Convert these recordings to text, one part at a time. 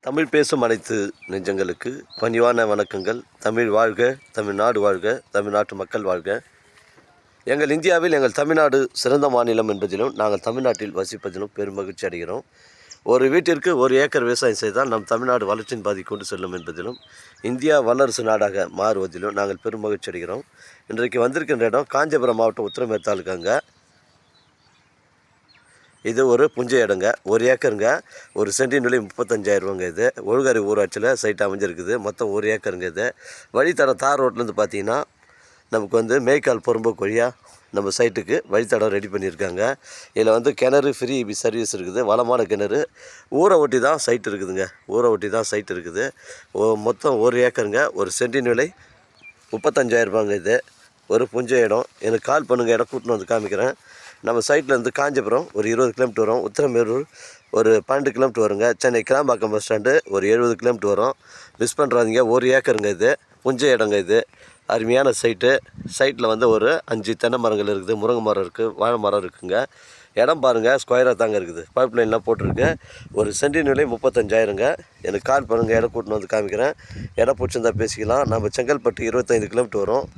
தமிழ் பேசும் அனைத்து நெஞ்சங்களுக்கு பணிவான வணக்கங்கள். தமிழ் வாழ்க, தமிழ்நாடு வாழ்க, தமிழ்நாட்டு மக்கள் வாழ்க. எங்கள் இந்தியாவில் எங்கள் தமிழ்நாடு சிறந்த மாநிலம் என்பதிலும் நாங்கள் தமிழ்நாட்டில் வசிப்பதிலும் பெரும் மகிழ்ச்சி அடைகிறோம். ஒரு வீட்டிற்கு 1 ஏக்கர் விவசாயம் செய்தால் நம் தமிழ்நாடு வளர்ச்சியின் பாதி கொண்டு செல்லும் என்பதிலும் இந்தியா வல்லரசு நாடாக மாறுவதிலும் நாங்கள் பெரும் மகிழ்ச்சி அடைகிறோம். இன்றைக்கு வந்திருக்கின்ற இடம் காஞ்சிபுரம் மாவட்டம் உத்திரமேர் தாலுக்காங்க. இது ஒரு புஞ்சை இடங்க, 1 ஏக்கருங்க. ஒரு சென்டின் விலை 35,000 ரூபாங்க. இது ஒழுகரை ஊராட்சியில் சைட் அமைஞ்சிருக்குது. மொத்தம் 1 ஏக்கருங்க. இது வழித்தடம் தார் ரோட்லேருந்து பார்த்தீங்கன்னா நமக்கு மேய்க்கால் புறம்போக்கு வழியாக நம்ம சைட்டுக்கு வழித்தடம் ரெடி பண்ணியிருக்காங்க. இதில் கிணறு ஃப்ரீ சர்வீஸ் இருக்குது. வளமான கிணறு. ஊரை ஒட்டி தான் சைட் இருக்குதுங்க. ஊரை ஒட்டி தான் சைட் இருக்குது. மொத்தம் 1 ஏக்கருங்க. ஒரு சென்டின் விலை 35,000 ரூபாங்க. இது ஒரு புஞ்சை இடம். எனக்கு கால் பண்ணுங்கள், இடம் கூட்டின்னு வந்து காமிக்கிறேன். நம்ம சைட்லேருந்து காஞ்சிபுரம் ஒரு 20 கிலோமீட்டர் வரும். உத்திரமேரூர் ஒரு 12 கிலோமீட்டர் வருங்க. சென்னை கிளாம்பாக்கம் பஸ் ஸ்டாண்டு ஒரு 70 கிலோமீட்டர் வரும். மிஸ் பண்ணுறாதீங்க. 1 ஏக்கருங்க. இது புஞ்சை இடங்க. இது அருமையான சைட்டு. சைட்டில் ஒரு 5 தென்னை மரங்கள் இருக்குது, முருங்கை மரம் இருக்குது, வாழை மரம் இருக்குதுங்க. இடம் பாருங்கள், ஸ்கொயராக தாங்க இருக்குது. பைப் லைன்லாம் போட்டிருக்கு. ஒரு சென்டின் விலை 35,000ங்க. எனக்கு கால் பண்ணுங்கள், இடம் கூட்டின்னு வந்து காமிக்கிறேன். இடம் பிடிச்சிருந்தா பேசிக்கலாம். நம்ம செங்கல்பட்டு 25 கிலோமீட்டர் வரும்.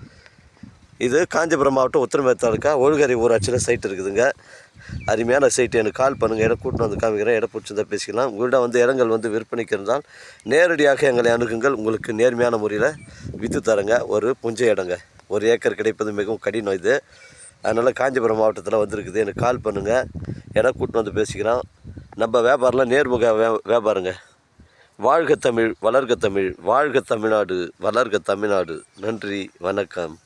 இது காஞ்சிபுரம் மாவட்டம் உத்திரமேர் தாலுக்கா ஒழுகரை ஊராட்சியில் சைட் இருக்குதுங்க. அருமையான சைட்டு. எனக்கு கால் பண்ணுங்கள், இடம் கூட்டின்னு வந்து காமிக்கிறேன். இடம் பிடிச்சிருந்தா பேசிக்கலாம். உங்கள்கிட்ட இடங்கள் விற்பனைக்கு இருந்தால் நேரடியாக எங்களை அணுகுங்கள். உங்களுக்கு நேர்மையான முறையில் விற்று தரங்க. ஒரு புஞ்சை இடங்க. 1 ஏக்கர் கிடைப்பது மிகவும் கடினம். இது அதனால் காஞ்சிபுரம் மாவட்டத்தில் வந்திருக்குது. எனக்கு கால் பண்ணுங்கள், இடம் கூட்டின்னு வந்து பேசிக்கிறோம். நம்ம வியாபாரம்லாம் நேர்முக வியாபாரங்க. வாழ்க தமிழ், வளர்க தமிழ், வாழ்க தமிழ்நாடு, வளர்க தமிழ்நாடு. நன்றி, வணக்கம்.